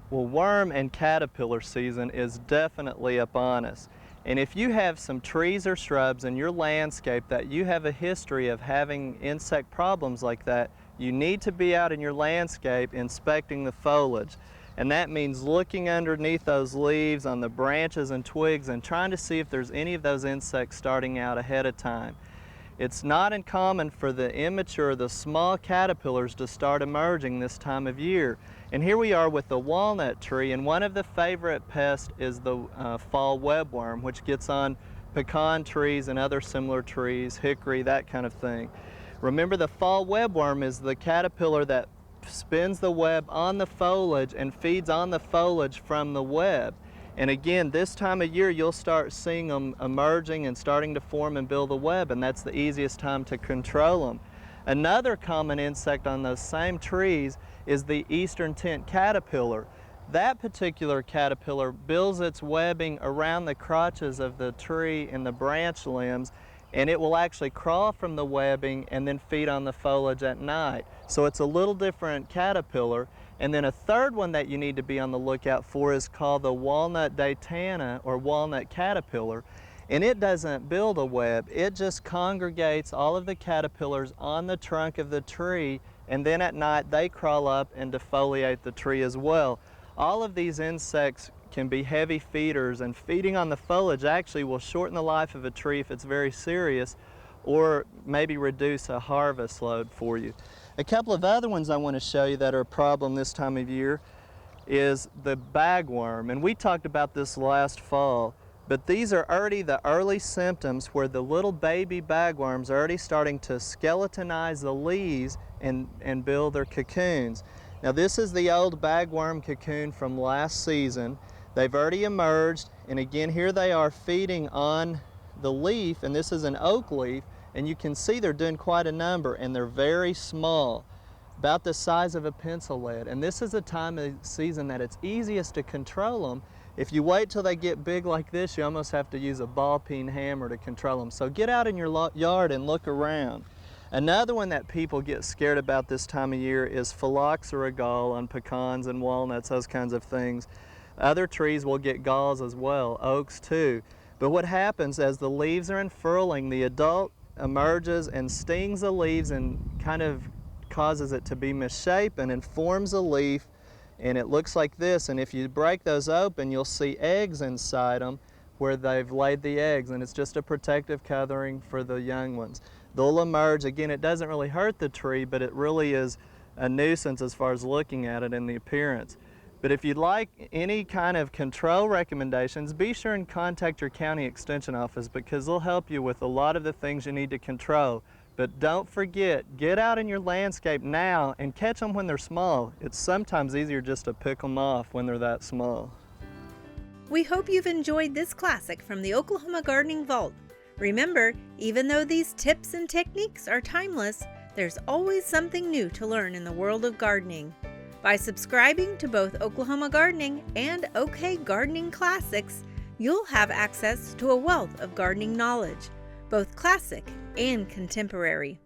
Well, worm and caterpillar season is definitely upon us. And if you have some trees or shrubs in your landscape that you have a history of having insect problems like that, you need to be out in your landscape inspecting the foliage. And that means looking underneath those leaves on the branches and twigs and trying to see if there's any of those insects starting out ahead of time. It's not uncommon for the immature, the small caterpillars to start emerging this time of year. And here we are with the walnut tree, and one of the favorite pests is the fall webworm, which gets on pecan trees and other similar trees, hickory, that kind of thing. Remember, the fall webworm is the caterpillar that spins the web on the foliage and feeds on the foliage from the web. And again, this time of year, you'll start seeing them emerging and starting to form and build a web, and that's the easiest time to control them. Another common insect on those same trees is the eastern tent caterpillar. That particular caterpillar builds its webbing around the crotches of the tree and the branch limbs, and it will actually crawl from the webbing and then feed on the foliage at night. So it's a little different caterpillar. And then a third one that you need to be on the lookout for is called the walnut datana, or walnut caterpillar. And it doesn't build a web, it just congregates all of the caterpillars on the trunk of the tree, and then at night they crawl up and defoliate the tree as well. All of these insects can be heavy feeders, and feeding on the foliage actually will shorten the life of a tree if it's very serious, or maybe reduce a harvest load for you. A couple of other ones I want to show you that are a problem this time of year is the bagworm, and we talked about this last fall, but these are already the early symptoms where the little baby bagworms are already starting to skeletonize the leaves and build their cocoons. Now this is the old bagworm cocoon from last season. They've already emerged, and again here they are feeding on the leaf, and this is an oak leaf, and you can see they're doing quite a number, and they're very small, about the size of a pencil lead. And this is a time of season that it's easiest to control them. If you wait till they get big like this, you almost have to use a ball peen hammer to control them. So get out in your yard and look around. Another one that people get scared about this time of year is phylloxera gall on pecans and walnuts, those kinds of things. Other trees will get galls as well, oaks too. But what happens as the leaves are unfurling, the adult emerges and stings the leaves and kind of causes it to be misshapen and forms a leaf, and it looks like this. And if you break those open, you'll see eggs inside them where they've laid the eggs, and it's just a protective covering for the young ones. They'll emerge. Again, it doesn't really hurt the tree, but it really is a nuisance as far as looking at it in the appearance. But if you'd like any kind of control recommendations, be sure and contact your county extension office, because they'll help you with a lot of the things you need to control. But don't forget, get out in your landscape now and catch them when they're small. It's sometimes easier just to pick them off when they're that small. We hope you've enjoyed this classic from the Oklahoma Gardening Vault. Remember, even though these tips and techniques are timeless, there's always something new to learn in the world of gardening. By subscribing to both Oklahoma Gardening and OK Gardening Classics, you'll have access to a wealth of gardening knowledge, both classic and contemporary.